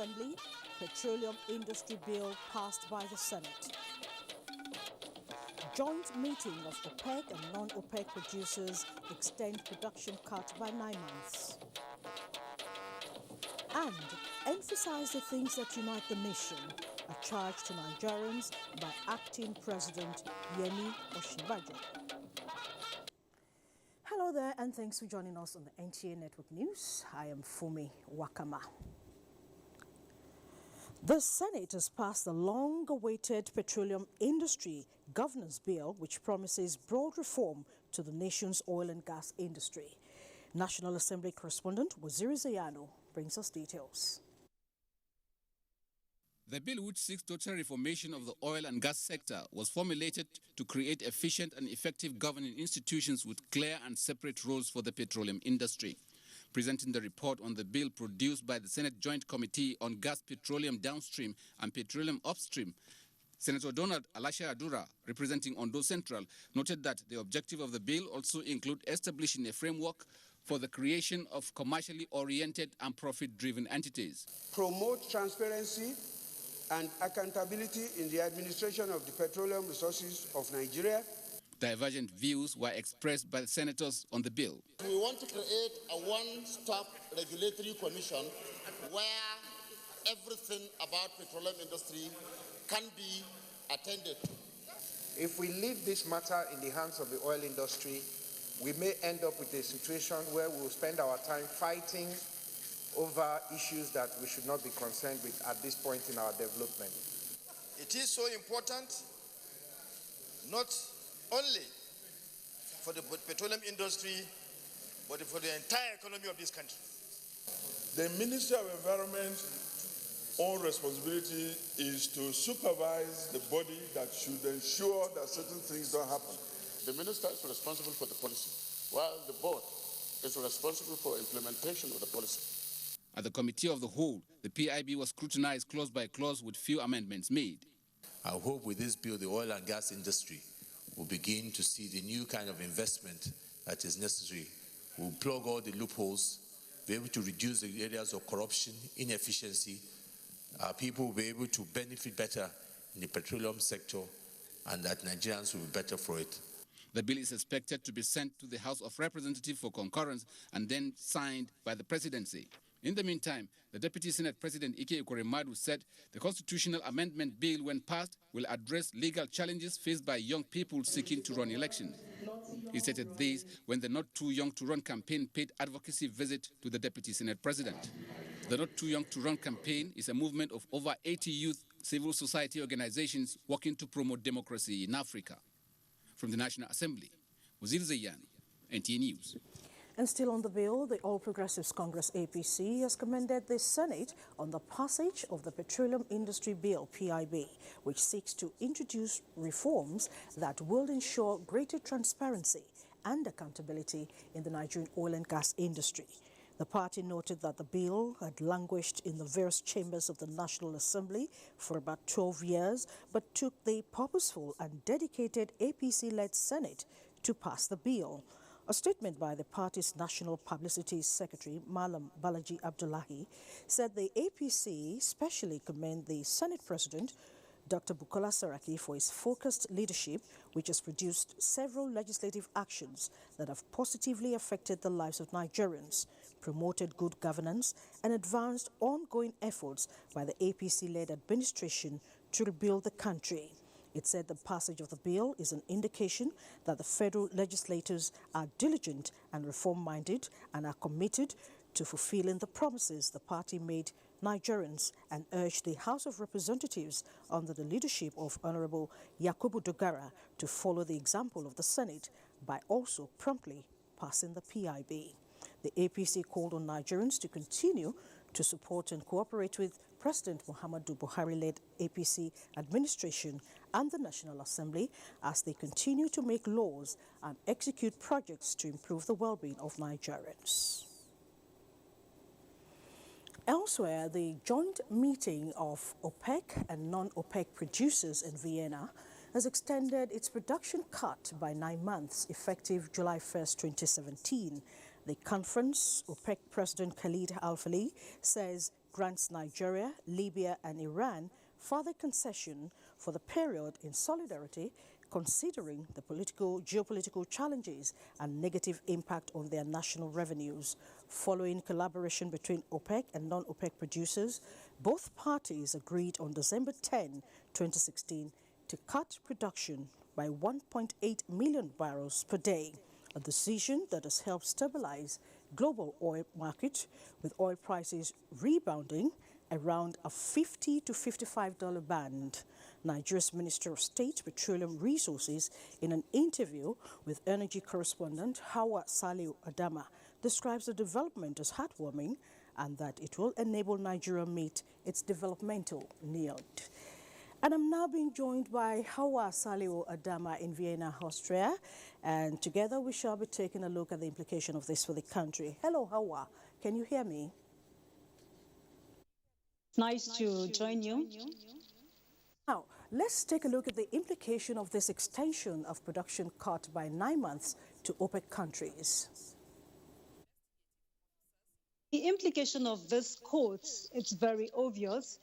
Assembly, Petroleum Industry Bill passed by the Senate. Joint meeting of OPEC and non-OPEC producers extend production cut by 9 months. And emphasize the things that unite the nation, a charge to Nigerians by Acting President Yemi Osinbajo. Hello there, and thanks for joining us on the NTA Network News. I am Fumi Wakama. The Senate has passed the long-awaited Petroleum Industry Governance Bill, which promises broad reform to the nation's oil and gas industry. National Assembly correspondent Waziri Zayano brings us details. The bill, which seeks total reformation of the oil and gas sector, was formulated to create efficient and effective governing institutions with clear and separate roles for the petroleum industry. Presenting the report on the bill produced by the Senate Joint Committee on Gas, Petroleum Downstream and Petroleum Upstream, Senator Donald Alasha Adura, representing Ondo Central, noted that the objective of the bill also include establishing a framework for the creation of commercially oriented and profit-driven entities. Promote transparency and accountability in the administration of the petroleum resources of Nigeria. Divergent views were expressed by the senators on the bill. We want to create a one-stop regulatory commission where everything about petroleum industry can be attended to. If we leave this matter in the hands of the oil industry, we may end up with a situation where we will spend our time fighting over issues that we should not be concerned with at this point in our development. It is so important, not only for the petroleum industry, but for the entire economy of this country. The Ministry of Environment's own responsibility is to supervise the body that should ensure that certain things don't happen. The minister is responsible for the policy, while the board is responsible for implementation of the policy. At the Committee of the Whole, the PIB was scrutinized clause by clause with few amendments made. I hope with this bill, the oil and gas industry will begin to see the new kind of investment that is necessary. We'll plug all the loopholes, be able to reduce the areas of corruption, inefficiency. People will be able to benefit better in the petroleum sector, and that Nigerians will be better for it. The bill is expected to be sent to the House of Representatives for concurrence and then signed by the presidency. In the meantime, the Deputy Senate President Ike Ekweremadu said the constitutional amendment bill, when passed, will address legal challenges faced by young people seeking to run elections. He stated this when the Not Too Young to Run campaign paid advocacy visit to the Deputy Senate President. The Not Too Young to Run campaign is a movement of over 80 youth civil society organizations working to promote democracy in Africa. From the National Assembly, Waziri Zayano, NTA News. And still on the bill, the All Progressive Congress APC has commended the Senate on the passage of the Petroleum Industry Bill, PIB, which seeks to introduce reforms that will ensure greater transparency and accountability in the Nigerian oil and gas industry. The party noted that the bill had languished in the various chambers of the National Assembly for about 12 years, but took the purposeful and dedicated APC-led Senate to pass the bill. A statement by the party's National Publicity Secretary, Malam Balaji Abdullahi, said the APC specially commend the Senate President, Dr. Bukola Saraki, for his focused leadership, which has produced several legislative actions that have positively affected the lives of Nigerians, promoted good governance, and advanced ongoing efforts by the APC-led administration to rebuild the country. It said the passage of the bill is an indication that the federal legislators are diligent and reform-minded and are committed to fulfilling the promises the party made Nigerians, and urged the House of Representatives under the leadership of Honorable Yakubu Dogara to follow the example of the Senate by also promptly passing the PIB. The APC called on Nigerians to continue to support and cooperate with President Muhammadu Buhari-led APC administration and the National Assembly as they continue to make laws and execute projects to improve the well-being of Nigerians. Elsewhere, the joint meeting of OPEC and non-OPEC producers in Vienna has extended its production cut by 9 months, effective July 1st, 2017. The conference, OPEC President Khalid Al-Falih says grants Nigeria, Libya and Iran further concession for the period in solidarity, considering the geopolitical challenges and negative impact on their national revenues. Following collaboration between OPEC and non-OPEC producers, both parties agreed on December 10, 2016 to cut production by 1.8 million barrels per day, a decision that has helped stabilize global oil market, with oil prices rebounding around a $50 to $55 band. Nigeria's Minister of State Petroleum Resources, in an interview with energy correspondent Hawa Saliu Adama, describes the development as heartwarming and that it will enable Nigeria meet its developmental need. And I'm now being joined by Hawa Saliu Adama in Vienna, Austria, and together we shall be taking a look at the implication of this for the country. Hello, Hawa. Can you hear me? Nice to join you. Now, let's take a look at the implication of this extension of production cut by 9 months to OPEC countries. The implication of this quote, it's very obvious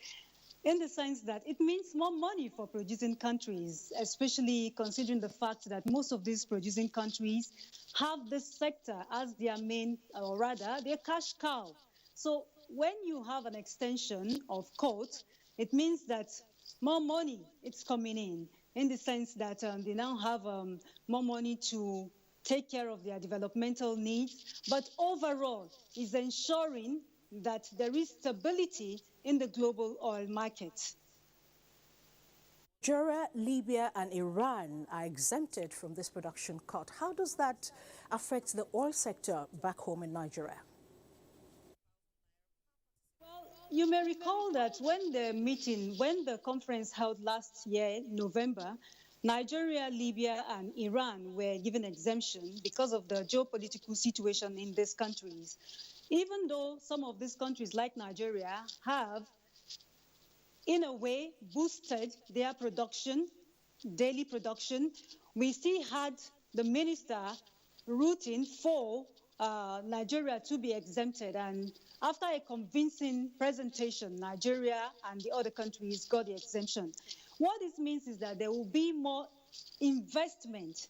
in the sense that it means more money for producing countries, especially considering the fact that most of these producing countries have this sector as their main, or rather, their cash cow. So when you have an extension of quote, it means that more money is coming in the sense that they now have more money to take care of their developmental needs, but overall is ensuring that there is stability in the global oil market. Nigeria, Libya and Iran are exempted from this production cut. How does that affect the oil sector back home in Nigeria? You may recall that when the conference held last year, November, Nigeria, Libya, and Iran were given exemption because of the geopolitical situation in these countries. Even though some of these countries, like Nigeria, have, in a way, boosted their production, daily production, we still had the minister rooting for Nigeria to be exempted. And after a convincing presentation, Nigeria and the other countries got the exemption. What this means is that there will be more investment.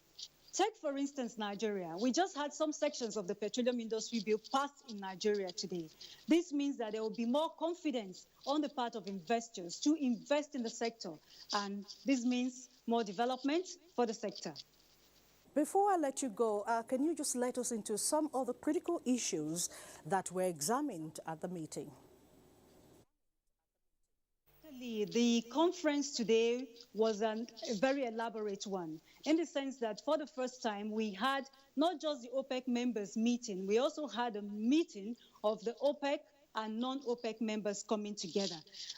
Take, for instance, Nigeria. We just had some sections of the petroleum industry bill passed in Nigeria today. This means that there will be more confidence on the part of investors to invest in the sector. And this means more development for the sector. Before I let you go, can you just let us into some of the critical issues that were examined at the meeting? The conference today was a very elaborate one, in the sense that for the first time we had not just the OPEC members meeting, we also had a meeting of the OPEC and non-OPEC members coming together.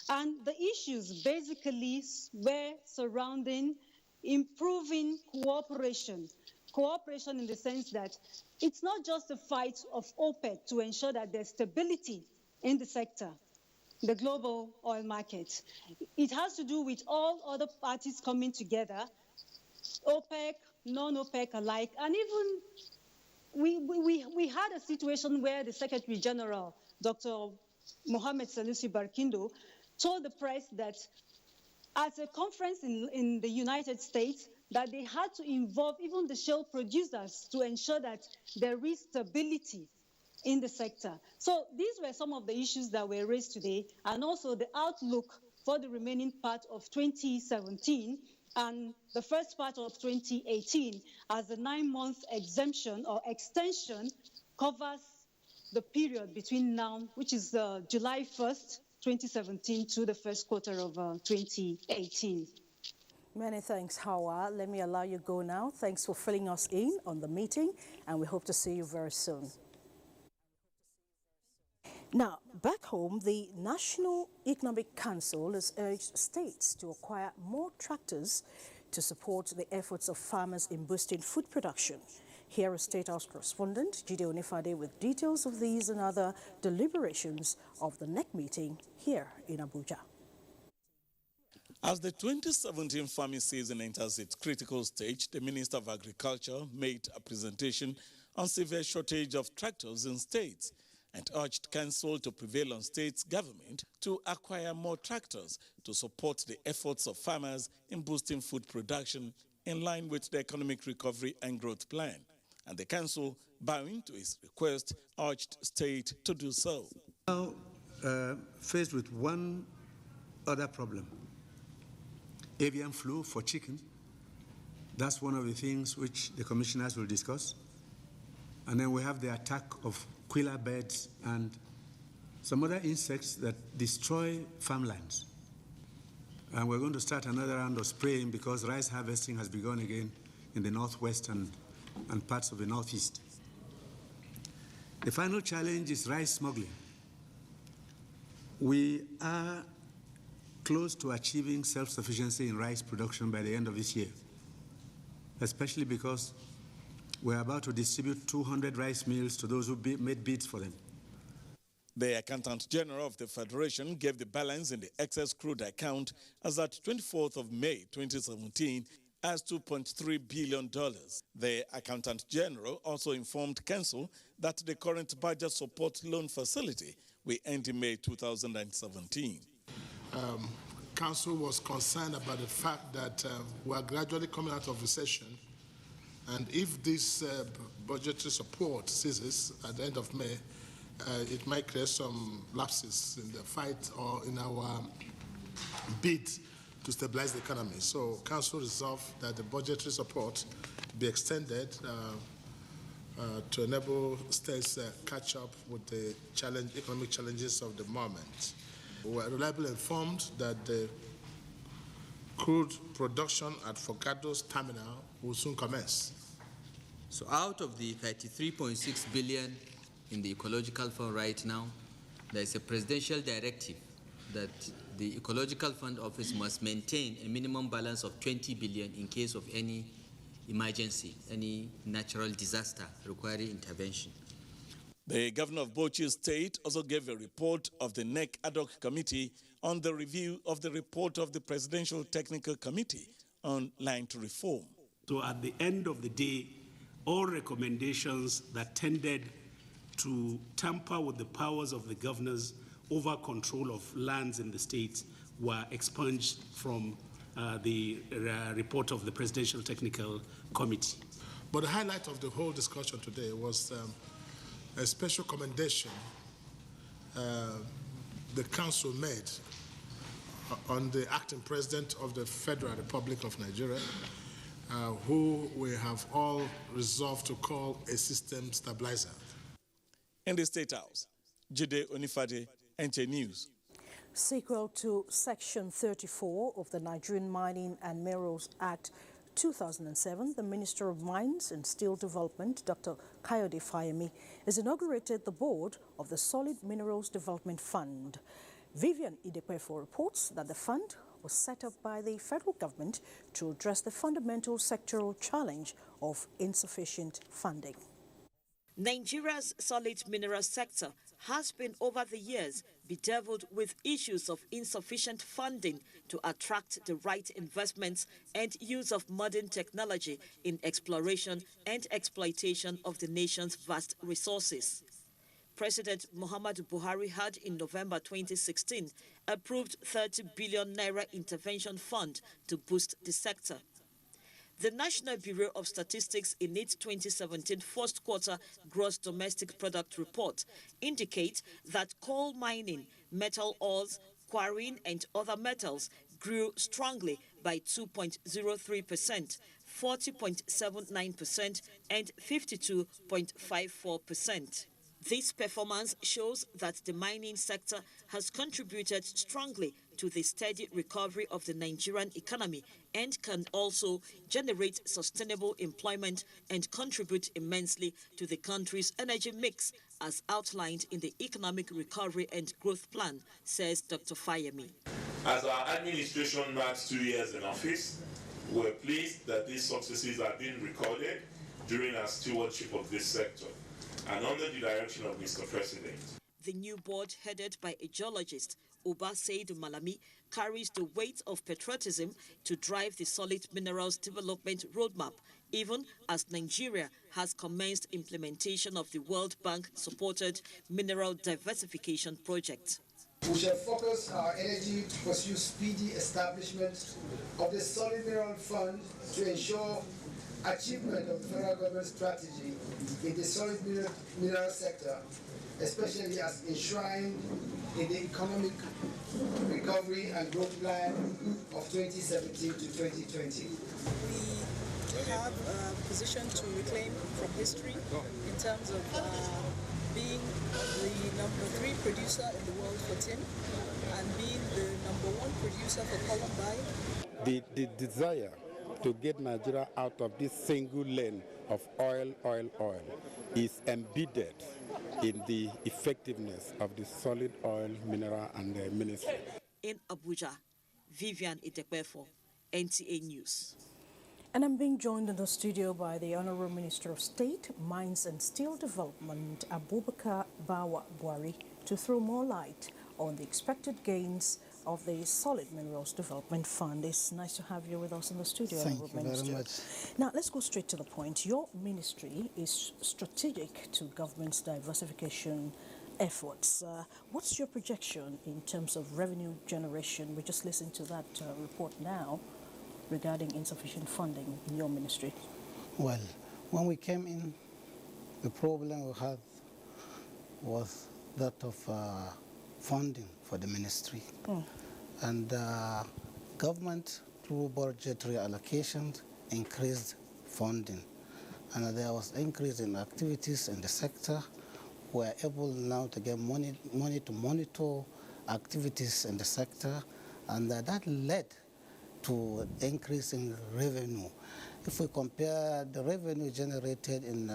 And the issues basically were surrounding improving cooperation. Cooperation in the sense that it's not just a fight of OPEC to ensure that there's stability in the sector, the global oil market. It has to do with all other parties coming together, OPEC, non-OPEC alike, and even we had a situation where the Secretary General, Dr. Mohamed Sanusi Barkindo, told the press that at a conference in the United States, that they had to involve even the shale producers to ensure that there is stability in the sector. So these were some of the issues that were raised today, and also the outlook for the remaining part of 2017 and the first part of 2018, as the 9-month exemption or extension covers the period between now, which is July 1st, 2017 to the first quarter of 2018. Many thanks, Hawa. Let me allow you go now. Thanks for filling us in on the meeting, and we hope to see you very soon. Now, back home, the National Economic Council has urged states to acquire more tractors to support the efforts of farmers in boosting food production. Here is State House correspondent Jide Onifade with details of these and other deliberations of the NEC meeting here in Abuja. As the 2017 farming season enters its critical stage, the Minister of Agriculture made a presentation on severe shortage of tractors in states and urged council to prevail on state's government to acquire more tractors to support the efforts of farmers in boosting food production in line with the economic recovery and growth plan. And the council, bowing to his request, urged state to do so. Now, faced with one other problem, avian flu for chicken. That's one of the things which the commissioners will discuss. And then we have the attack of quilla birds and some other insects that destroy farmlands. And we're going to start another round of spraying because rice harvesting has begun again in the northwest and parts of the northeast. The final challenge is rice smuggling. We are close to achieving self-sufficiency in rice production by the end of this year, especially because we're about to distribute 200 rice mills to those who made bids for them. The Accountant General of the Federation gave the balance in the excess crude account as at 24th of May 2017 as $2.3 billion. The Accountant General also informed Council that the current budget support loan facility will end in May 2017. Council was concerned about the fact that we are gradually coming out of recession, and if this budgetary support ceases at the end of May, it might create some lapses in the fight or in our bid to stabilize the economy. So Council resolved that the budgetary support be extended to enable states catch up with the economic challenges of the moment. We are reliably informed that the crude production at Forgado's terminal will soon commence. So out of the 33.6 billion in the ecological fund right now, there is a presidential directive that the Ecological Fund Office must maintain a minimum balance of 20 billion in case of any emergency, any natural disaster requiring intervention. The governor of Bauchi State also gave a report of the NEC ad hoc committee on the review of the report of the Presidential Technical Committee on land reform. So at the end of the day, all recommendations that tended to tamper with the powers of the governors over control of lands in the state were expunged from the report of the Presidential Technical Committee. But the highlight of the whole discussion today was a special commendation the Council made on the acting President of the Federal Republic of Nigeria, who we have all resolved to call a system stabilizer. In the State House, Jide Onifade, NTA News. Sequel to Section 34 of the Nigerian Mining and Minerals Act 2007, the Minister of Mines and Steel Development, Dr. Kayode Fayemi, has inaugurated the board of the Solid Minerals Development Fund. Vivian Idekpefo reports that the fund was set up by the federal government to address the fundamental sectoral challenge of insufficient funding. Nigeria's solid mineral sector has been over the years bedeviled with issues of insufficient funding to attract the right investments and use of modern technology in exploration and exploitation of the nation's vast resources. President Muhammadu Buhari had in November 2016 approved 30 billion naira intervention fund to boost the sector. The National Bureau of Statistics in its 2017 first quarter gross domestic product report indicates that coal mining, metal ores, quarrying and other metals grew strongly by 2.03%, 40.79% and 52.54%. This performance shows that the mining sector has contributed strongly to the steady recovery of the Nigerian economy and can also generate sustainable employment and contribute immensely to the country's energy mix, as outlined in the Economic Recovery and Growth Plan, says Dr. Fayemi. As our administration marks 2 years in office, we're pleased that these successes are being recorded during our stewardship of this sector and under the direction of Mr. President. The new board, headed by a geologist, Uba Seidu Malami, carries the weight of patriotism to drive the solid minerals development roadmap even as Nigeria has commenced implementation of the World Bank-supported Mineral Diversification Project. We shall focus our energy to pursue speedy establishment of the Solid Mineral Fund to ensure achievement of the federal government strategy in the solid mineral sector, especially as enshrined in the economic recovery and growth plan of 2017 to 2020. We have a position to reclaim from history in terms of being the #3 producer in the world for tin and being the #1 producer for columbine. The desire to get Nigeria out of this single lane of oil is embedded in the effectiveness of the solid oil, mineral, and the ministry. In Abuja, Vivian Itekpefo, NTA News. And I'm being joined in the studio by the Honorable Minister of State, Mines and Steel Development, Abubakar Bawa Buhari, to throw more light on the expected gains of the Solid Minerals Development Fund. It's nice to have you with us in the studio, Honorable Minister. Thank you very much. Now, let's go straight to the point. Your ministry is strategic to government's diversification efforts. What's your projection in terms of revenue generation? We just listened to that report now regarding insufficient funding in your ministry. Well, when we came in, the problem we had was that of funding for the ministry. And government, through budgetary allocations, increased funding. And there was increase in activities in the sector. We are able now to get money to monitor activities in the sector, and that led to increase in revenue. If we compare the revenue generated in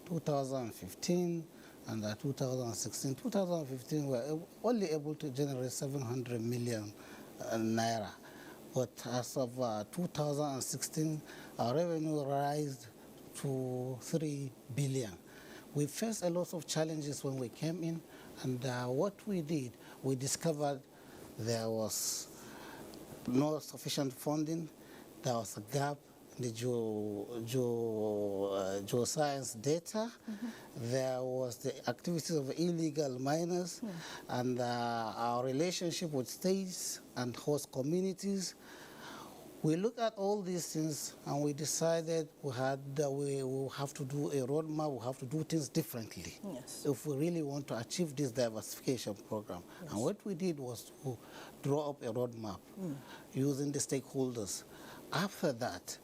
2015 and 2016, 2015 we were only able to generate 700 million naira. But as of 2016, our revenue rose to 3 billion. We faced a lot of challenges when we came in, and what we did, we discovered there was no sufficient funding, there was a gap in the geoscience data, there was the activities of illegal miners, and our relationship with states and host communities. We looked at all these things and we decided we have to do a roadmap, we have to do things differently if we really want to achieve this diversification program. And what we did was to draw up a roadmap using the stakeholders. After that,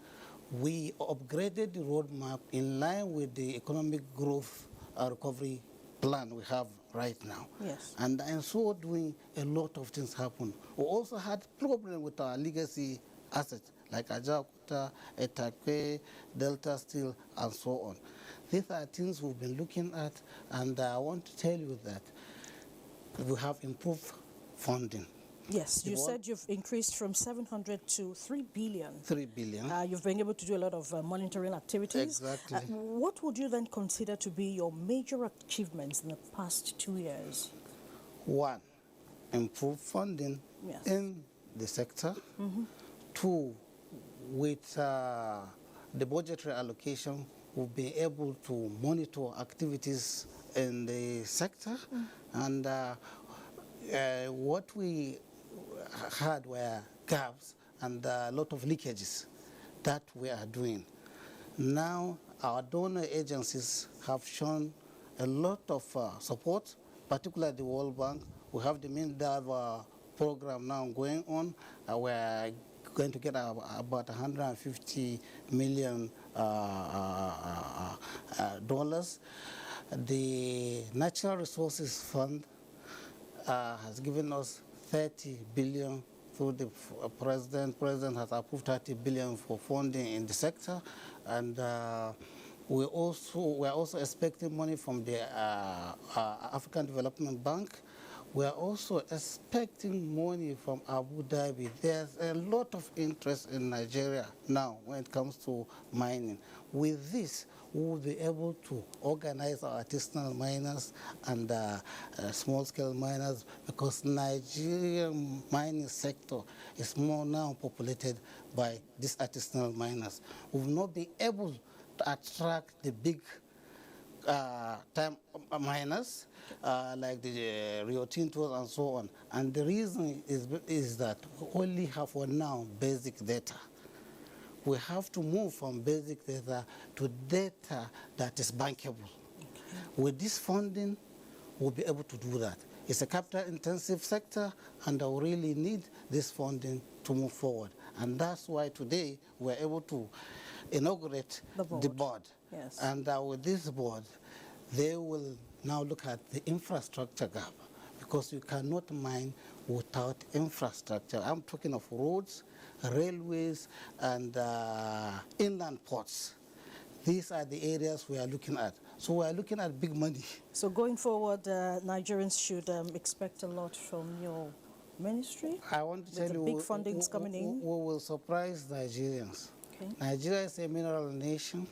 we upgraded the roadmap in line with the economic growth recovery plan we have right now. And in so doing, a lot of things happened. We also had problems with our legacy assets like Ajakuta, Etakwe, Delta Steel, and so on. These are things we've been looking at, and I want to tell you that we have improved funding. Yes, you said you've increased from 700 to 3 billion. 3 billion. You've been able to do a lot of monitoring activities. Exactly. What would you then consider to be your major achievements in the past 2 years? One, improved funding in the sector. 2, with the budgetary allocation, we'll be able to monitor activities in the sector. And what we had were gaps and a lot of leakages that we are doing. Now, our donor agencies have shown a lot of support, particularly the World Bank. We have the MINDAV program now going on. We're going to get about $150 million. The Natural Resources Fund has given us 30 billion through the president. President has approved 30 billion for funding in the sector, and we're also expecting money from the African Development Bank. We are also expecting money from Abu Dhabi. There's a lot of interest in Nigeria now when it comes to mining. With this, we will be able to organize our artisanal miners and small-scale miners, because Nigerian mining sector is more now populated by these artisanal miners. We will not be able to attract the big time miners like the Rio Tintos and so on. And the reason is that we only have for now basic data. We have to move from basic data to data that is bankable. Okay. With this funding, we'll be able to do that. It's a capital-intensive sector, and I really need this funding to move forward. And that's why today we're able to inaugurate the board. Yes. And with this board, they will now look at the infrastructure gap, because you cannot mine without infrastructure. I'm talking of roads, railways, and inland ports. These are the areas we are looking at. So we are looking at big money. So going forward, Nigerians should expect a lot from your ministry? I want to tell you, big fundings coming in? We will surprise Nigerians. Okay. Nigeria is a mineral nation.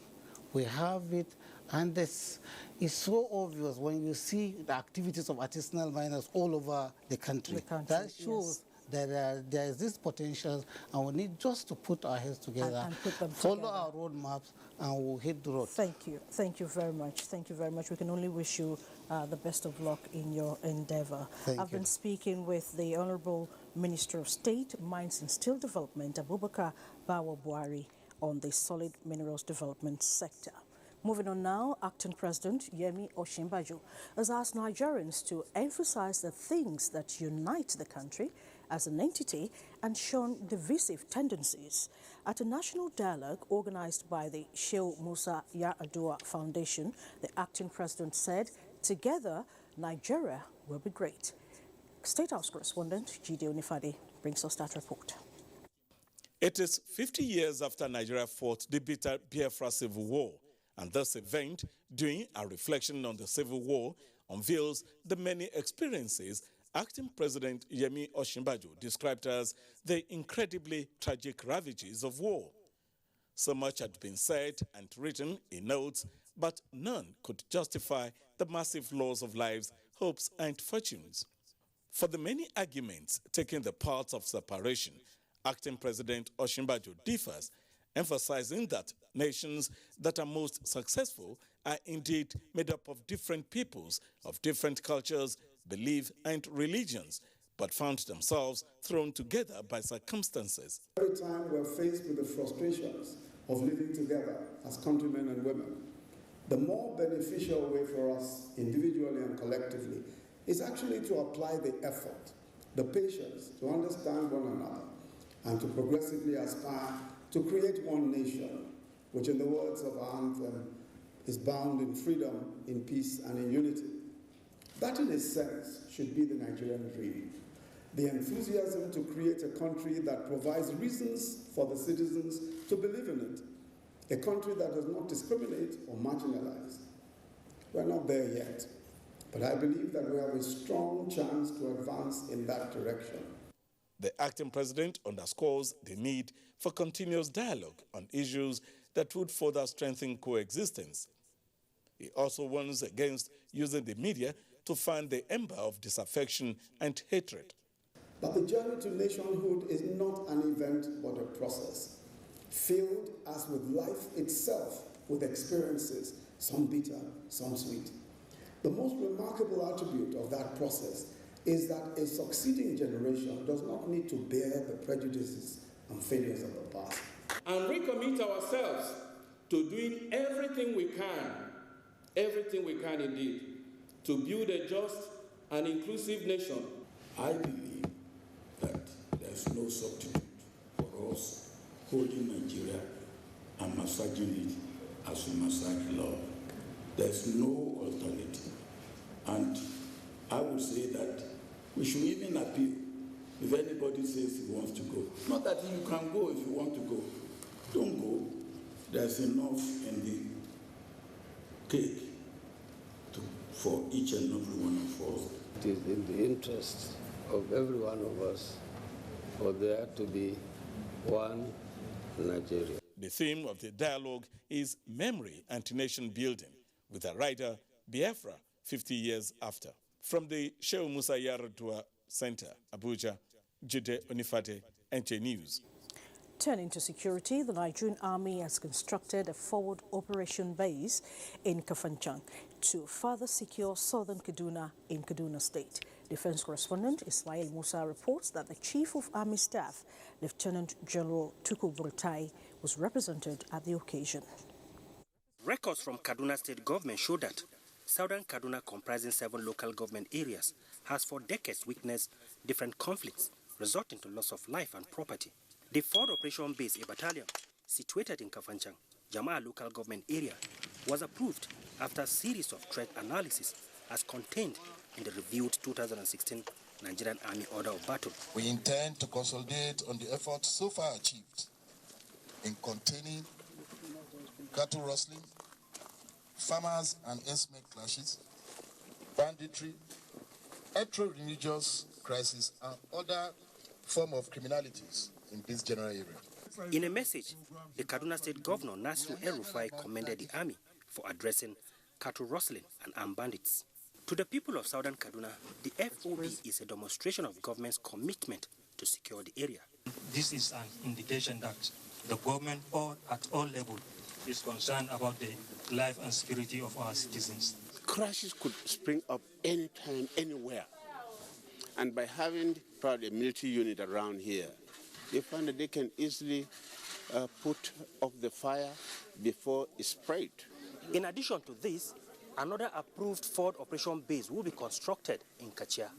We have it, and it's so obvious when you see the activities of artisanal miners all over the country. That shows that there is this potential, and we need just to put our heads together, and put them follow together. our roadmaps, and we'll hit the road. Thank you. Thank you very much. Thank you very much. We can only wish you the best of luck in your endeavor. I've been speaking with the Honorable Minister of State, Mines and Steel Development, Abubakar Bawa Buhari, on the solid minerals development sector. Moving on now, Acting President Yemi Osinbajo has asked Nigerians to emphasize the things that unite the country as an entity and shun divisive tendencies. At a national dialogue organized by the Shehu Musa Yar'Adua Foundation, the acting president said, "Together, Nigeria will be great." State House correspondent Jide Onifade brings us that report. It is 50 years after Nigeria fought the bitter Biafra Civil War, and this event, doing a reflection on the Civil War, unveils the many experiences Acting President Yemi Osinbajo described as the incredibly tragic ravages of war. So much had been said and written in notes, but none could justify the massive loss of lives, hopes, and fortunes. For the many arguments taking the path of separation, Acting President Osinbajo differs, emphasizing that nations that are most successful are indeed made up of different peoples, of different cultures, beliefs, and religions, but found themselves thrown together by circumstances. Every time we're faced with the frustrations of living together as countrymen and women, the more beneficial way for us, individually and collectively, is actually to apply the effort, the patience, to understand one another, and to progressively aspire to create one nation, which in the words of our anthem, is bound in freedom, in peace, and in unity. That, in a sense, should be the Nigerian dream. The enthusiasm to create a country that provides reasons for the citizens to believe in it. A country that does not discriminate or marginalize. We're not there yet, but I believe that we have a strong chance to advance in that direction. The acting president underscores the need for continuous dialogue on issues that would further strengthen coexistence. He also warns against using the media to fan the ember of disaffection and hatred. But the journey to nationhood is not an event but a process, filled as with life itself, with experiences, some bitter, some sweet. The most remarkable attribute of that process is that a succeeding generation does not need to bear the prejudices and failures of the past. And recommit ourselves to doing everything we can indeed, to build a just and inclusive nation. I believe that there's no substitute for us holding Nigeria and massaging it as we massage love. There's no alternative. And I would say that we should even appeal if anybody says he wants to go. Not that you can go if you want to go. Don't go. There's enough in the cake for each and every one of us. it is in the interest of every one of us for there to be one Nigeria. The theme of the dialogue is memory and nation building, with a writer, Biafra, 50 years after. From the Shehu Musa Yaradua Center, Abuja, Jide Onifate, NTA News. Turning to security, the Nigerian Army has constructed a forward operation base in Kafanchan to further secure southern Kaduna in Kaduna State. Defense correspondent Ismail Musa reports that the Chief of Army Staff, Lieutenant General Tuku Burtai, was represented at the occasion. Records from Kaduna State government show that southern Kaduna, comprising 7 local government areas, has for decades witnessed different conflicts, resulting to loss of life and property. The forward operation base, a battalion situated in Kafanchan, Jama'ah local government area, was approved after a series of threat analysis as contained in the reviewed 2016 Nigerian Army Order of Battle. We intend to consolidate on the efforts so far achieved in containing cattle rustling, farmers and herdsmen clashes, banditry, ethno-religious crisis, and other forms of criminalities in this general area. In a message, the Kaduna State Governor Nasru El-Rufai commended the army for addressing cattle rustling and armed bandits. To the people of southern Kaduna, the FOB is a demonstration of government's commitment to secure the area. This is an indication that the government at all levels is concerned about the life and security of our citizens. Crashes could spring up anytime, anywhere. And by having probably a military unit around here, they find that they can easily put off the fire before it's spread. In addition to this, another approved forward operation base will be constructed in Kachia.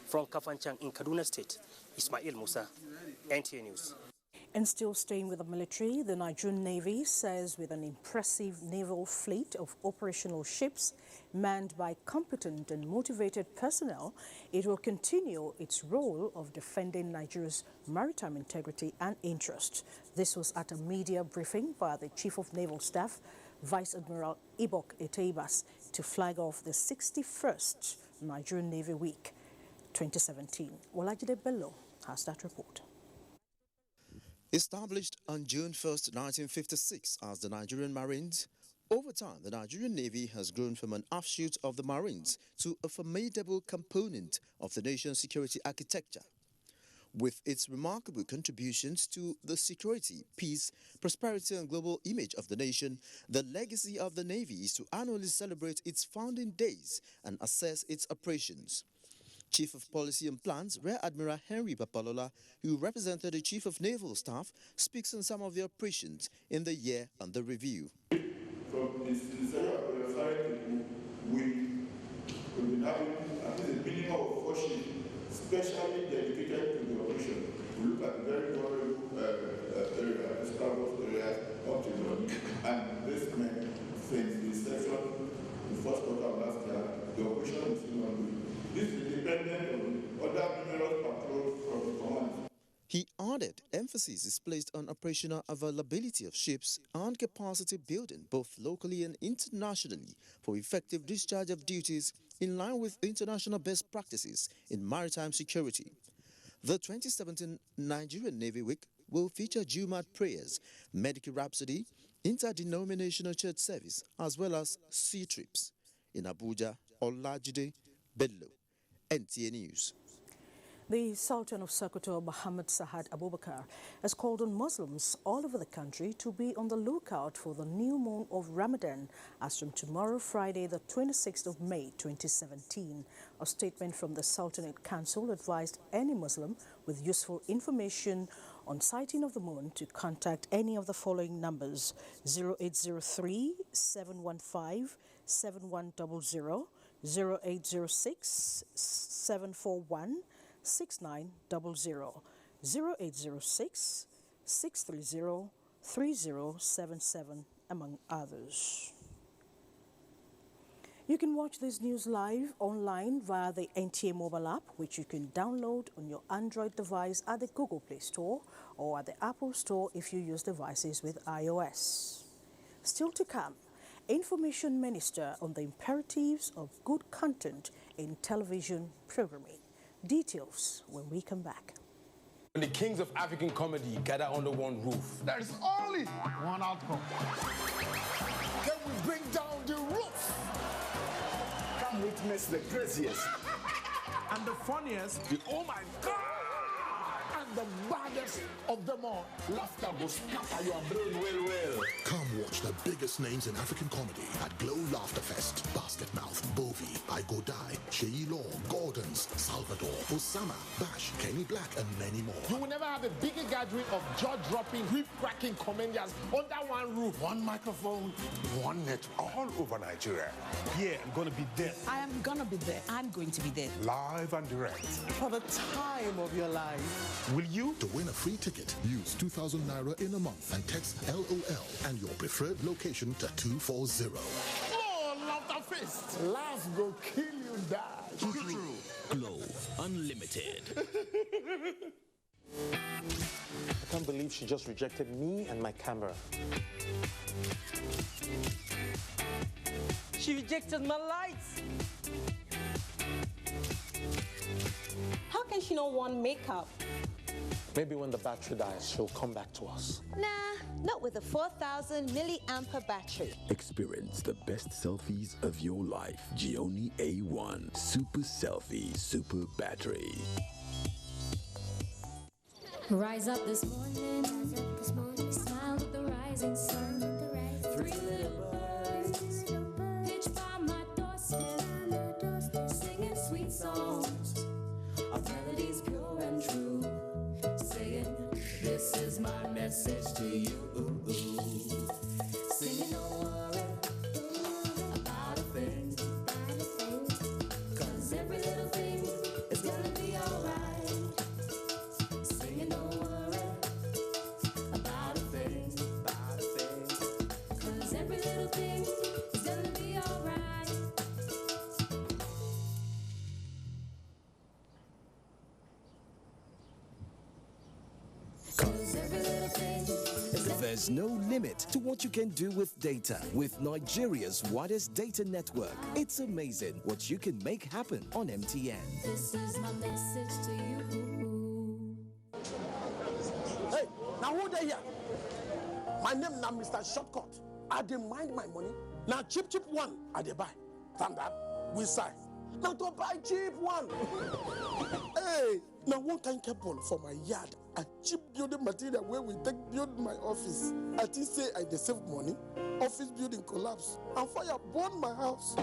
From Kafanchan in Kaduna State, Ismail Musa, NTA News. And still staying with the military, the Nigerian Navy says with an impressive naval fleet of operational ships manned by competent and motivated personnel, it will continue its role of defending Nigeria's maritime integrity and interests. This was at a media briefing by the Chief of Naval Staff, Vice Admiral Ibok Eteibas, to flag off the 61st Nigerian Navy Week 2017. Olajide Bello has that report. Established on June 1st, 1956 as the Nigerian Marines, over time the Nigerian Navy has grown from an offshoot of the Marines to a formidable component of the nation's security architecture. With its remarkable contributions to the security, peace, prosperity and global image of the nation, the legacy of the Navy is to annually celebrate its founding days and assess its operations. Chief of Policy and Plans, Rear Admiral Henry Papalola, who represented the Chief of Naval Staff, speaks on some of the operations in the year under review. From the Secretary of the Authority, we've been having at least a minimum of 4 ships specially dedicated to the operation. We look at the very vulnerable areas, established areas up to the and this meant since the inception, the first quarter of last year, the operation is still ongoing. This is independent of other numerous patrols from the command. He added emphasis is placed on operational availability of ships and capacity building both locally and internationally for effective discharge of duties in line with international best practices in maritime security. The 2017 Nigerian Navy Week will feature Jumat prayers, medical rhapsody, interdenominational church service, as well as sea trips. In Abuja, Olajide Bello, NTA News. The Sultan of Sokoto, Mohammed Sa'ad Abubakar, has called on Muslims all over the country to be on the lookout for the new moon of Ramadan as from tomorrow, Friday, the 26th of May, 2017. A statement from the Sultanate Council advised any Muslim with useful information on sighting of the moon to contact any of the following numbers: 0803 715 7100, 0806 741 6900, 0806 630 3077, among others. You can watch this news live online via the NTA mobile app, which you can download on your Android device at the Google Play Store or at the Apple Store if you use devices with iOS. Still to come, Information Minister on the imperatives of good content in television programming. Details when we come back. When the kings of African comedy gather under one roof, there is only one outcome. Then we bring down the roof. Come witness the craziest and the funniest, the oh my God, and the baddest of them all. Laughter will scatter your brain well. Come watch the biggest names in African comedy at Glow Laughter Fest. Basketmouth, Bovi, I Go Die, Sheyi Law, Gordons, Salvador, Osama, Bash, Kenny Black, and many more. You will never have a bigger gathering of jaw-dropping, whip-cracking comedians under one roof. One microphone, one net, all over Nigeria. Yeah, I'm going to be there. I am going to be there. I'm going to be there. Live and direct. For the time of your life. Will you? To win a free ticket, use 2,000 Naira in a month and text LOL and your preferred location to 240. Oh, Laughter Fest. Laugh go kill you, die. True. Glow Unlimited. I can't believe she just rejected me and my camera. She rejected my lights. How can she not want makeup? Maybe when the battery dies, she'll come back to us. Nah, not with a 4,000 milliampere battery. Experience the best selfies of your life. Gioni A1 Super Selfie Super Battery. Rise up this morning, smile with the rising sun. 3 little birds pitch by my doorstep, singing sweet songs of melodies pure and true, saying, this is my message to you. Singing, don't worry about a thing, 'cause every little thing is gonna be alright. Singing, don't worry about a thing, 'cause every little thing is gonna be alright. There's no limit to what you can do with data. With Nigeria's widest data network, it's amazing what you can make happen on MTN. This is my message to you. Hey, now who they here? My name now Mr. Shortcut. I didn't mind my money. Now cheap one, I dey buy. Standard, we size. Now to buy cheap one. Hey, now one kind cable for my yard. A cheap building material where we take build my office. I think say I dey save money. Office building collapse and fire burn my house.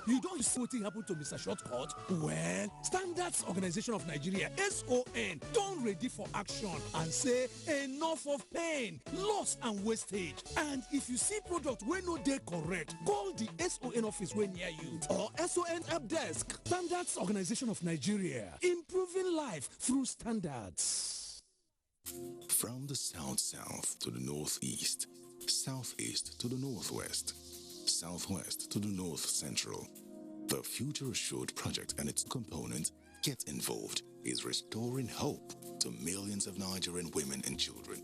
You don't see what happened to Mr. Shortcut? Well, Standards Organization of Nigeria, SON, don't ready for action and say enough of pain, loss and wastage. And if you see product where no dey correct, call the SON office way near you or SON help desk. Standards Organization of Nigeria, improving life through standards. From the south to the northeast, southeast to the northwest, southwest to the north central, the Future Assured project and its component, Get Involved, is restoring hope to millions of Nigerian women and children.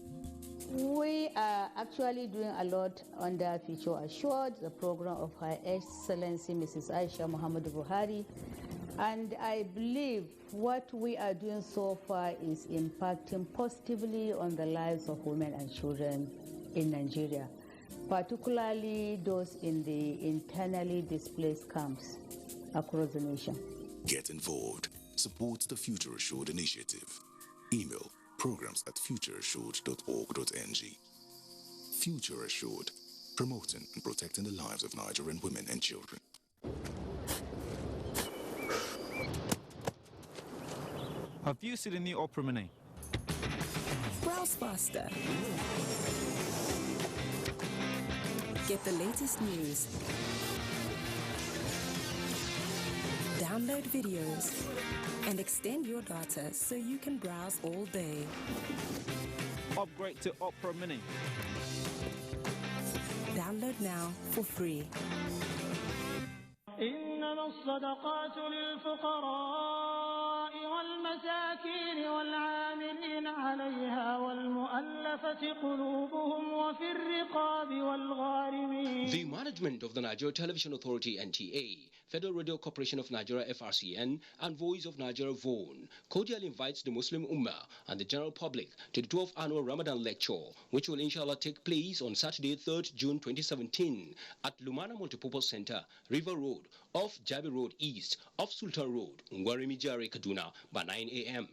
We are actually doing a lot under Future Assured, the program of Her Excellency Mrs. Aisha Muhammad Buhari. And I believe what we are doing so far is impacting positively on the lives of women and children in Nigeria, particularly those in the internally displaced camps across the nation. Get Involved supports the Future Assured initiative. Email programs@futureassured.org.ng. Future Assured, promoting and protecting the lives of Nigerian women and children. Have you seen the new Opera Mini? Browse faster. Get the latest news. Download videos and extend your data so you can browse all day. Upgrade to Opera Mini. Download now for free. إنما الصدقات للفقراء والمساكين والعاملين عليها والمؤلفة قلوبهم وفي الرقاب والغارمين The management of the Nigeria Television Authority NTA, Federal Radio Corporation of Nigeria FRCN, and Voice of Nigeria VON cordially invites the Muslim Ummah and the general public to the 12th annual Ramadan lecture, which will inshallah take place on Saturday, 3rd June 2017 at Lumana Multipurpose Center, River Road, off Jabi Road East, off Sultan Road, Ngwarimi Jare, Kaduna, by 9 a.m.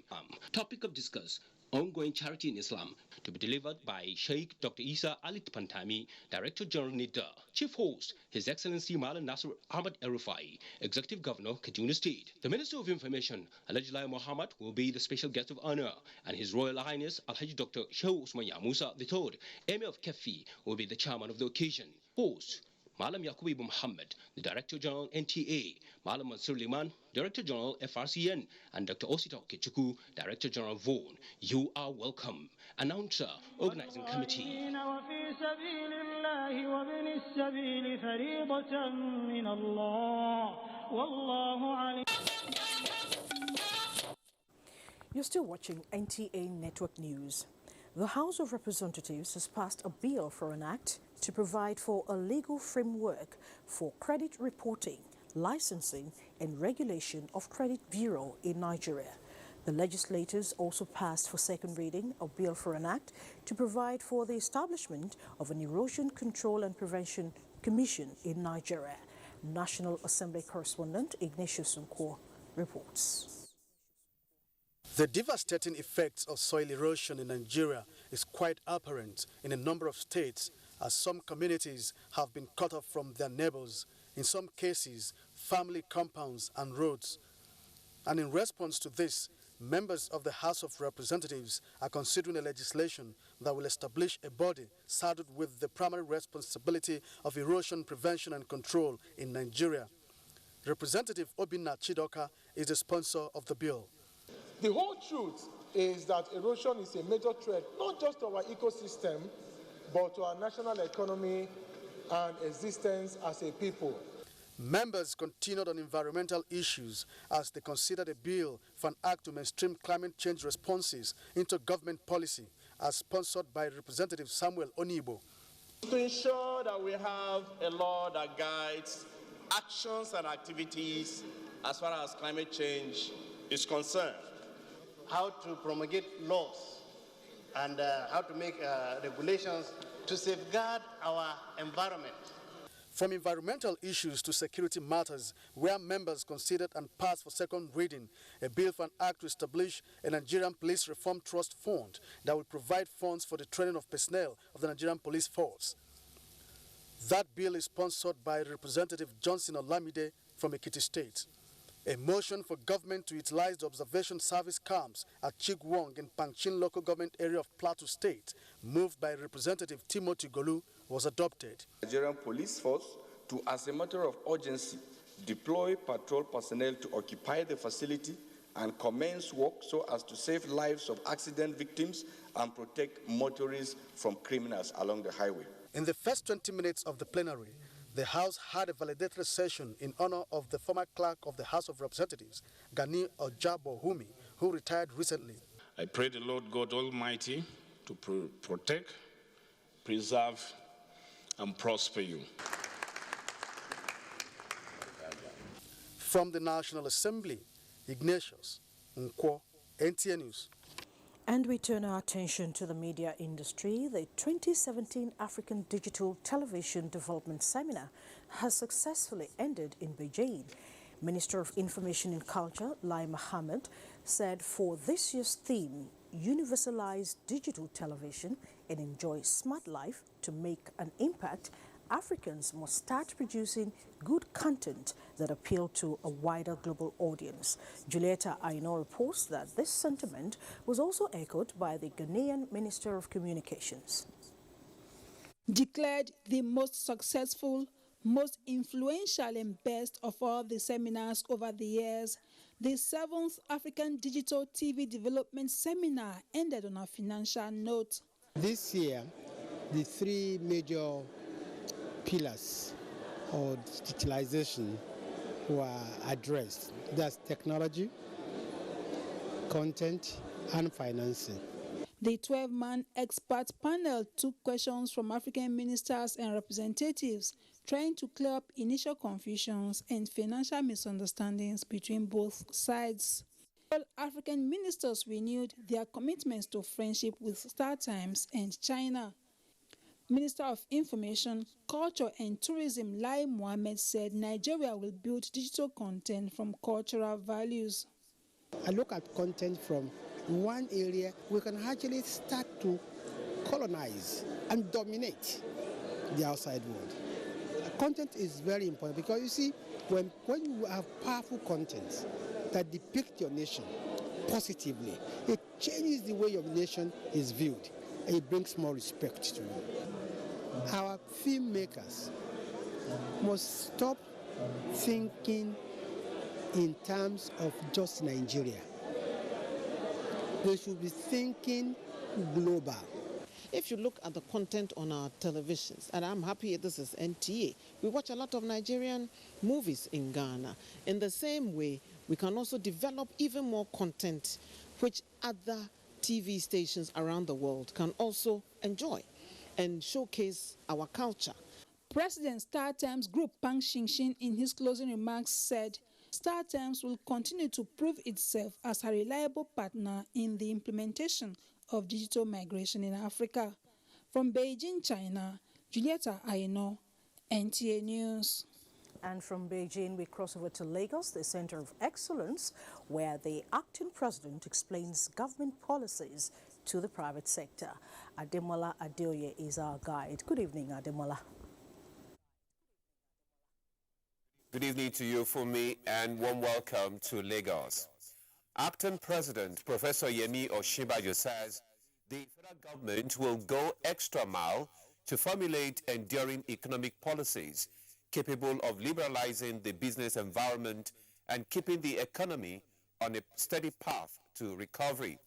Topic of discuss: ongoing charity in Islam, to be delivered by Sheikh Dr. Isa Ali Pantami, Director General NIDA. Chief host, His Excellency Malan Nasir Ahmad Erufai, Executive Governor, Kaduna State. The Minister of Information, Alhaji Lai Mohammed, will be the special guest of honor, and His Royal Highness Alhaji Dr. Shehu Usman Musa III, Emir of Kefi, will be the chairman of the occasion. Host, Malam Yakubu Muhammad, the Director General NTA, Malam Mansur Liman, Director General FRCN, and Dr. Osita Kechuku, Director General VON. You are welcome. Announcer, Organizing Committee. You're still watching NTA Network News. The House of Representatives has passed a bill for an act to provide for a legal framework for credit reporting, licensing, and regulation of credit bureau in Nigeria. The legislators also passed for second reading a bill for an act to provide for the establishment of an Erosion Control and Prevention Commission in Nigeria. National Assembly correspondent Ignatius Nkwo reports. The devastating effects of soil erosion in Nigeria is quite apparent in a number of states, as some communities have been cut off from their neighbors, in some cases, family compounds and roads. And in response to this, members of the House of Representatives are considering a legislation that will establish a body saddled with the primary responsibility of erosion prevention and control in Nigeria. Representative Obinna Chidoka is the sponsor of the bill. The whole truth is that erosion is a major threat, not just to our ecosystem, but to our national economy and existence as a people. Members continued on environmental issues as they considered a bill for an act to mainstream climate change responses into government policy, as sponsored by Representative Samuel Onibo. To ensure that we have a law that guides actions and activities as far as climate change is concerned. How to promulgate laws and how to make regulations to safeguard our environment. From environmental issues to security matters, where members considered and passed for second reading a bill for an act to establish a Nigerian Police Reform Trust Fund that will provide funds for the training of personnel of the Nigerian Police Force. That bill is sponsored by Representative Johnson Olamide from Ekiti State. A motion for government to utilize the observation service camps at Chigwong in Pangchin local government area of Plateau State, moved by Representative Timothy Golu, was adopted. Nigerian Police Force to, as a matter of urgency, deploy patrol personnel to occupy the facility and commence work so as to save lives of accident victims and protect motorists from criminals along the highway. In the first 20 minutes of the plenary, the House had a valedictory session in honor of the former clerk of the House of Representatives, Gani Ojabohumi, who retired recently. I pray the Lord God Almighty to protect, preserve, and prosper you. From the National Assembly, Ignatius Nkwo, NTA News. And we turn our attention to the media industry. The 2017 African Digital Television Development Seminar has successfully ended in Beijing. Minister of Information and Culture, Lai Mohammed, said for this year's theme, Universalize Digital Television and Enjoy Smart Life to make an impact, Africans must start producing good content that appeal to a wider global audience. Julieta Aino reports that this sentiment was also echoed by the Ghanaian Minister of Communications. Declared the most successful, most influential and best of all the seminars over the years, the 7th African Digital TV Development Seminar ended on a financial note. This year, the three major pillars of digitalization were addressed. That's technology, content, and financing. The 12-man expert panel took questions from African ministers and representatives, trying to clear up initial confusions and financial misunderstandings between both sides. All African ministers renewed their commitments to friendship with StarTimes and China. Minister of Information, Culture and Tourism Lai Mohammed said Nigeria will build digital content from cultural values. I look at content from one area, we can actually start to colonize and dominate the outside world. Content is very important because you see, when you have powerful content that depict your nation positively, it changes the way your nation is viewed and it brings more respect to you. Our filmmakers must stop thinking in terms of just Nigeria. They should be thinking global. If you look at the content on our televisions, and I'm happy this is NTA, we watch a lot of Nigerian movies in Ghana. In the same way, we can also develop even more content which other TV stations around the world can also enjoy and showcase our culture. President StarTimes Group Pang Xingshin in his closing remarks said StarTimes will continue to prove itself as a reliable partner in the implementation of digital migration in Africa. From Beijing, China, Julieta Aino, NTA News. And from Beijing, we cross over to Lagos, the Center of Excellence, where the acting president explains government policies to the private sector. Ademola Adeoye is our guide. Good evening, Ademola. Good evening to you, Fumi, and warm welcome to Lagos. Acting President Professor Yemi Osinbajo says the federal government will go extra mile to formulate enduring economic policies capable of liberalizing the business environment and keeping the economy on a steady path to recovery.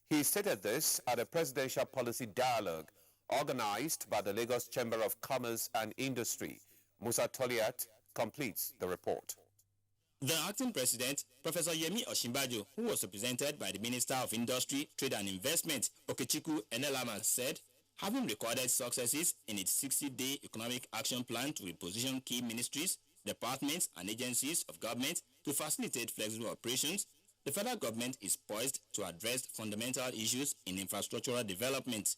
He stated this at a presidential policy dialogue organized by the Lagos Chamber of Commerce and Industry. Musa Toliat completes the report. The acting president, Professor Yemi Osinbajo, who was represented by the Minister of Industry, Trade and Investment, Okechukwu Enelama, said, having recorded successes in its 60-day economic action plan to reposition key ministries, departments and agencies of government to facilitate flexible operations, the federal government is poised to address fundamental issues in infrastructural development.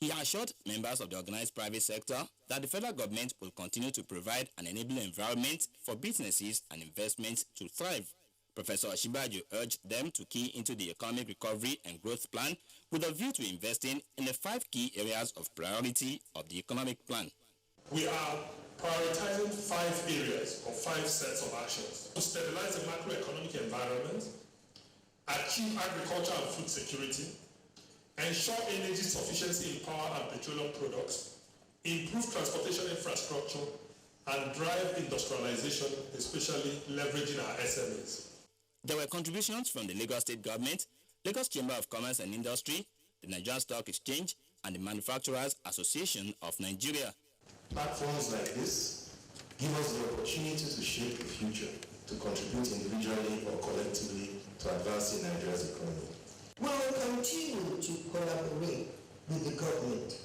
He assured members of the organized private sector that the federal government will continue to provide an enabling environment for businesses and investments to thrive. Professor Osinbajo urged them to key into the economic recovery and growth plan with a view to investing in the 5 key areas of priority of the economic plan. We are prioritizing 5 areas or 5 sets of actions to stabilize the macroeconomic environment, achieve agriculture and food security, ensure energy sufficiency in power and petroleum products, improve transportation infrastructure, and drive industrialization, especially leveraging our SMEs. There were contributions from the Lagos State Government, Lagos Chamber of Commerce and Industry, the Nigerian Stock Exchange, and the Manufacturers Association of Nigeria. Platforms like this give us the opportunity to shape the future, to contribute individually or collectively to advancing Nigeria's economy. We will continue to collaborate with the government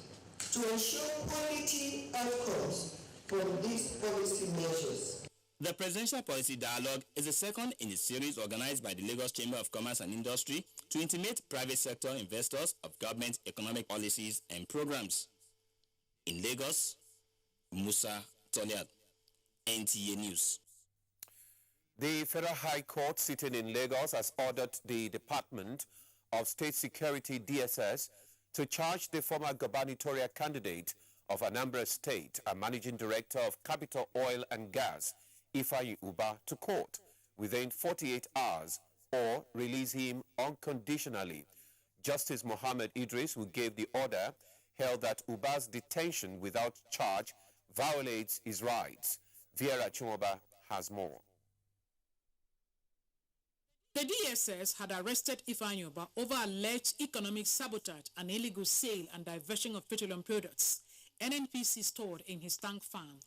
to ensure quality outcomes from these policy measures. The Presidential Policy Dialogue is the second in a series organized by the Lagos Chamber of Commerce and Industry to intimate private sector investors of government economic policies and programs. In Lagos, Musa Toliat, NTA News. The Federal High Court sitting in Lagos has ordered the Department of State Security DSS to charge the former gubernatorial candidate of Anambra State and Managing Director of Capital Oil and Gas, Ifeanyi Ubah, to court within 48 hours or release him unconditionally. Justice Mohammed Idris, who gave the order, held that Ubah's detention without charge violates his rights. Vera Chumoba has more. The DSS had arrested Ifeanyi Ubah over alleged economic sabotage and illegal sale and diversion of petroleum products NNPC stored in his tank farm.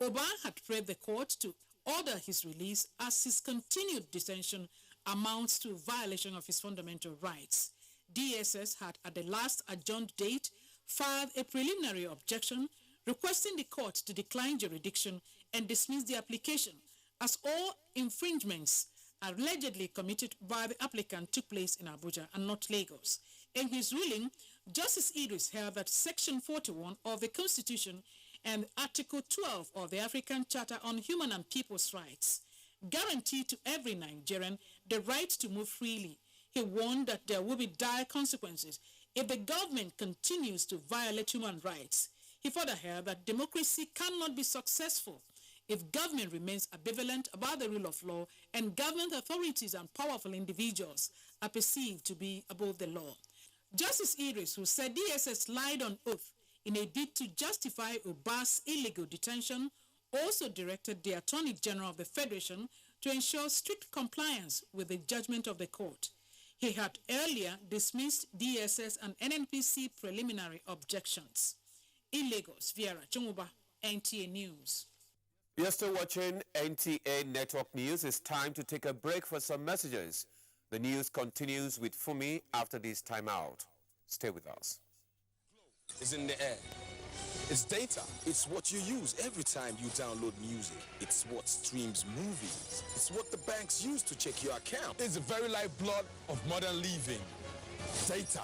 Ubah had prayed the court to order his release as his continued detention amounts to violation of his fundamental rights. DSS had, at the last adjourned date, filed a preliminary objection requesting the court to decline jurisdiction and dismiss the application, as all infringements allegedly committed by the applicant took place in Abuja and not Lagos. In his ruling, Justice Idris held that Section 41 of the Constitution and Article 12 of the African Charter on Human and People's Rights guarantee to every Nigerian the right to move freely. He warned that there will be dire consequences if the government continues to violate human rights. He further held that democracy cannot be successful if government remains ambivalent about the rule of law and government authorities and powerful individuals are perceived to be above the law. Justice Idris, who said DSS lied on oath in a bid to justify Uba's illegal detention, also directed the Attorney General of the Federation to ensure strict compliance with the judgment of the court. He had earlier dismissed DSS and NNPC preliminary objections. In Lagos, Viera Chumuba, NTA News. You're still watching NTA Network News. It's time to take a break for some messages. The news continues with Fumi after this timeout. Stay with us. It's in the air. It's data. It's what you use every time you download music. It's what streams movies. It's what the banks use to check your account. It's the very lifeblood of modern living. Data.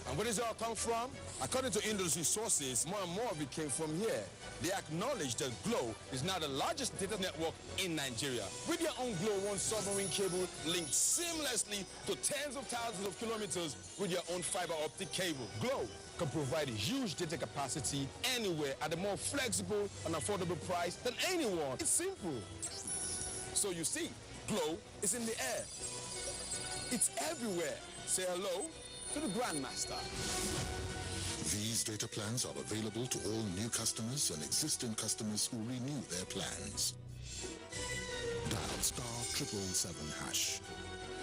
And where does it all come from? According to industry sources, more and more of it came from here. They acknowledge that Glo is now the largest data network in Nigeria. With your own Glo One submarine cable linked seamlessly to tens of thousands of kilometers with your own fiber optic cable, Glo can provide a huge data capacity anywhere at a more flexible and affordable price than anyone. It's simple. So you see, Glo is in the air. It's everywhere. Say hello to the Grandmaster. These data plans are available to all new customers and existing customers who renew their plans. Dial *777#.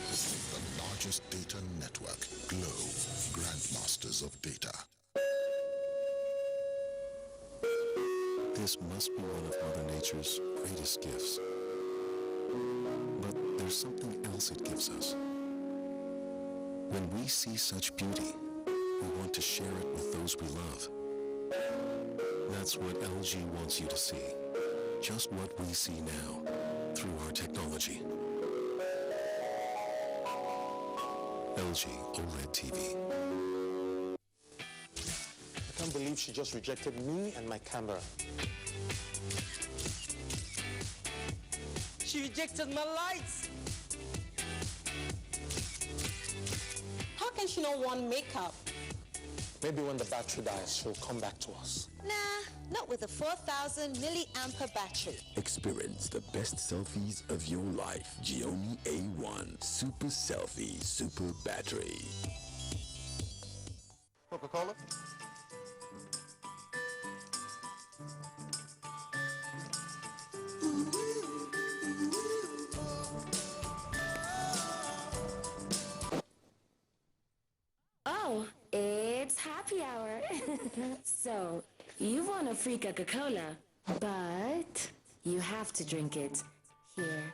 The largest data network, Glo, Grandmasters of Data. This must be one of Mother Nature's greatest gifts. But there's something else it gives us. When we see such beauty, we want to share it with those we love. That's what LG wants you to see. Just what we see now, through our technology. LG OLED TV. I can't believe she just rejected me and my camera. She rejected my lights. How can she not want makeup? Maybe when the battery dies, she'll come back to us. Nah, not with a 4,000 milliampere battery. Experience the best selfies of your life. Xiaomi A1 Super Selfie Super Battery. Coca-Cola? Oh, it's happy hour. So, you want a free Coca-Cola, but you have to drink it here.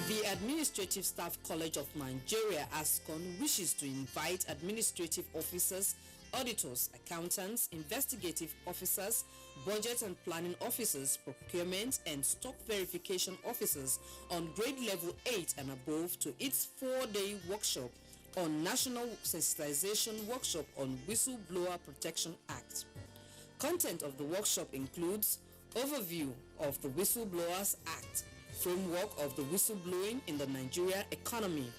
The Administrative Staff College of Nigeria, ASCON, wishes to invite administrative officers, auditors, accountants, investigative officers, budget and planning officers, procurement and stock verification officers on grade level 8 and above to its 4-day workshop on National Sensitization Workshop on Whistleblower Protection Act. Content of the workshop includes overview of the Whistleblowers Act, framework of the whistleblowing in the Nigerian economy,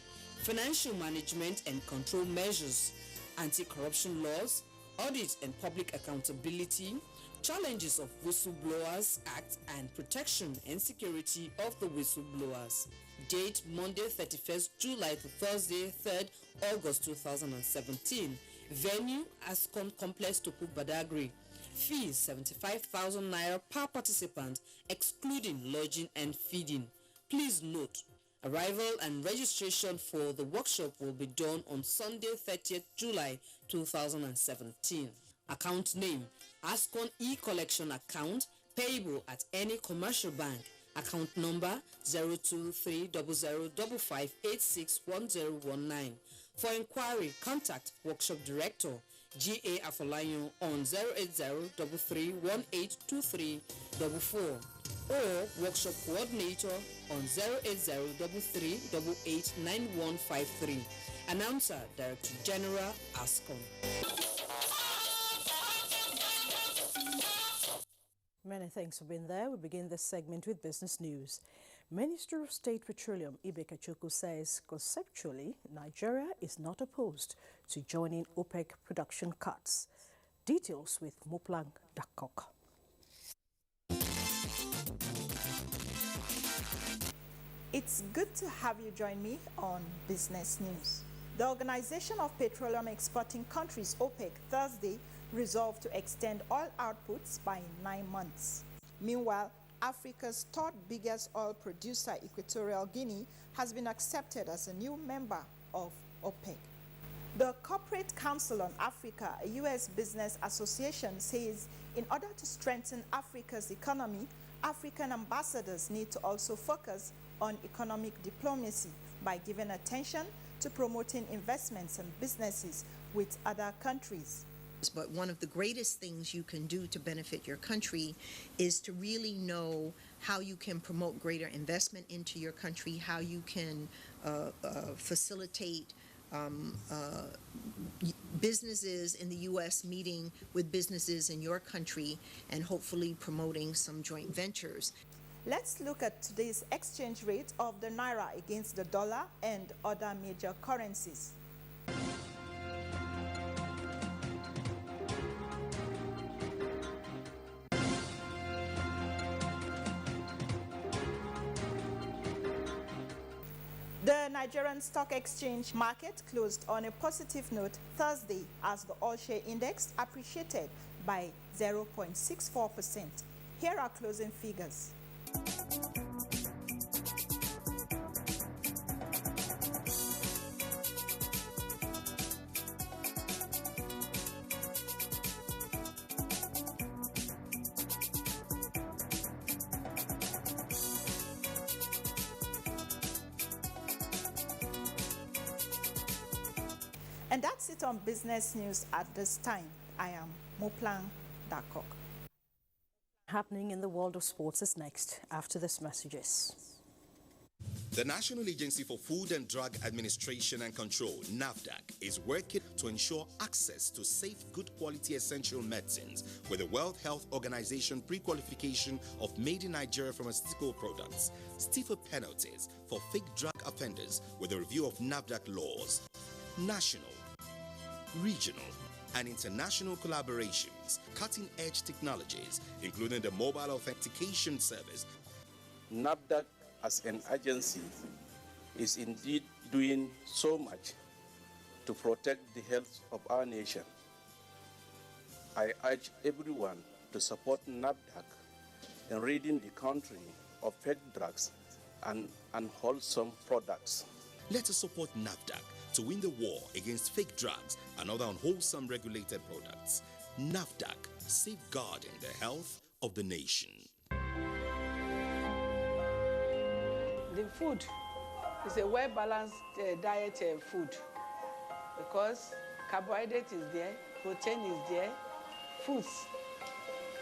financial management and control measures, anti-corruption laws, audit and public accountability, Challenges of Whistleblowers Act and Protection and Security of the Whistleblowers. Date Monday 31st July to Thursday 3rd August 2017. Venue Ascon Complex Tuku Badagry. Fees 75,000 naira per participant, excluding lodging and feeding. Please note, arrival and registration for the workshop will be done on Sunday 30th July 2017. Account name, Ascon e-collection account, payable at any commercial bank. Account number 0230055861019. For inquiry, contact Workshop Director G.A. Afolayan on 08033182344 or Workshop Coordinator on 08033889153. Announcer, Director General, Ascon. Many thanks for being there. We begin this segment with business news. Minister of State Petroleum Ibe Kachukwu says conceptually Nigeria is not opposed to joining OPEC production cuts. Details with Moplang Dakok. It's good to have you join me on Business News. The Organization of Petroleum Exporting Countries, OPEC, Thursday resolved to extend oil outputs by 9 months. Meanwhile, Africa's third biggest oil producer, Equatorial Guinea, has been accepted as a new member of OPEC. The Corporate Council on Africa, a U.S. business association, says in order to strengthen Africa's economy, African ambassadors need to also focus on economic diplomacy by giving attention to promoting investments and businesses with other countries. But one of the greatest things you can do to benefit your country is to really know how you can promote greater investment into your country, how you can facilitate businesses in the U.S. meeting with businesses in your country and hopefully promoting some joint ventures. Let's look at today's exchange rate of the Naira against the dollar and other major currencies. The Nigerian Stock Exchange market closed on a positive note Thursday as the all-share index appreciated by 0.64%. Here are closing figures. And that's it on Business News at this time. I am Moplang Dakok. Happening in the world of sports is next after these messages. The National Agency for Food and Drug Administration and Control, NAFDAC, is working to ensure access to safe, good quality essential medicines with the World Health Organization pre-qualification of made in Nigeria pharmaceutical products, stiffer penalties for fake drug offenders with a review of NAFDAC laws, national, regional, and international collaborations, cutting-edge technologies, including the mobile authentication service. NAFDAC as an agency is indeed doing so much to protect the health of our nation. I urge everyone to support NAFDAC in ridding the country of fake drugs and unwholesome products. Let us support NAFDAC to win the war against fake drugs and other unwholesome regulated products. NAFDAC, safeguarding the health of the nation. The food is a well-balanced diet food because carbohydrate is there, protein is there, fruits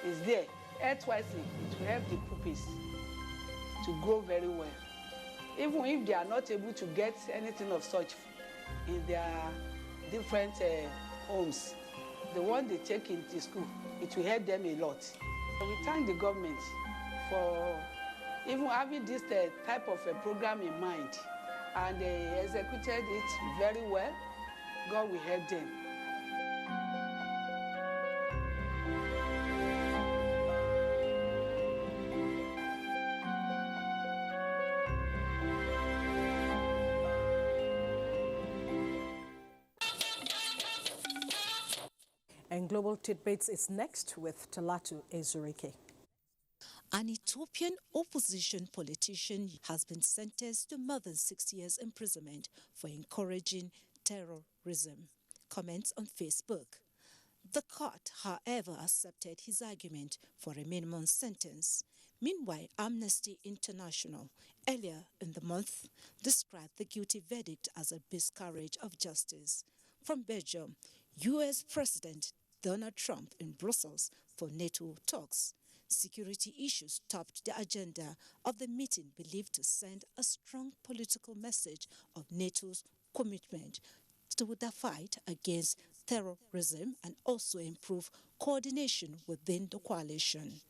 is there. Earth-wisely, it will help the puppies to grow very well. Even if they are not able to get anything of such in their different homes, the one they take into school, it will help them a lot. We thank the government for even having this type of a program in mind, and they executed it very well. God will help them. And Global Tidbits is next with Talatu Ezurike. An Ethiopian opposition politician has been sentenced to more than 6 years imprisonment for encouraging terrorism. Comments on Facebook. The court, however, accepted his argument for a minimum sentence. Meanwhile, Amnesty International, earlier in the month, described the guilty verdict as a miscarriage of justice. From Belgium, U.S. President Donald Trump in Brussels for NATO talks. Security issues topped the agenda of the meeting, believed to send a strong political message of NATO's commitment to the fight against terrorism and also improve coordination within the coalition.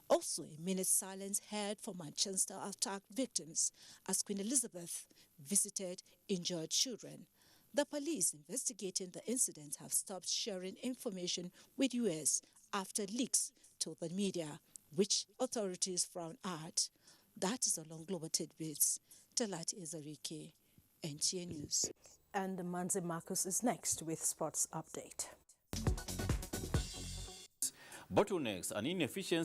Also, a minute's silence held for Manchester attack victims as Queen Elizabeth visited injured children. The police investigating the incident have stopped sharing information with U.S. after leaks to the media, which authorities frown at. That is along Global Tidbits. Talat Ezarike, NTA News. And Manzi Marcus is next with Sports Update. Bottlenecks and inefficiencies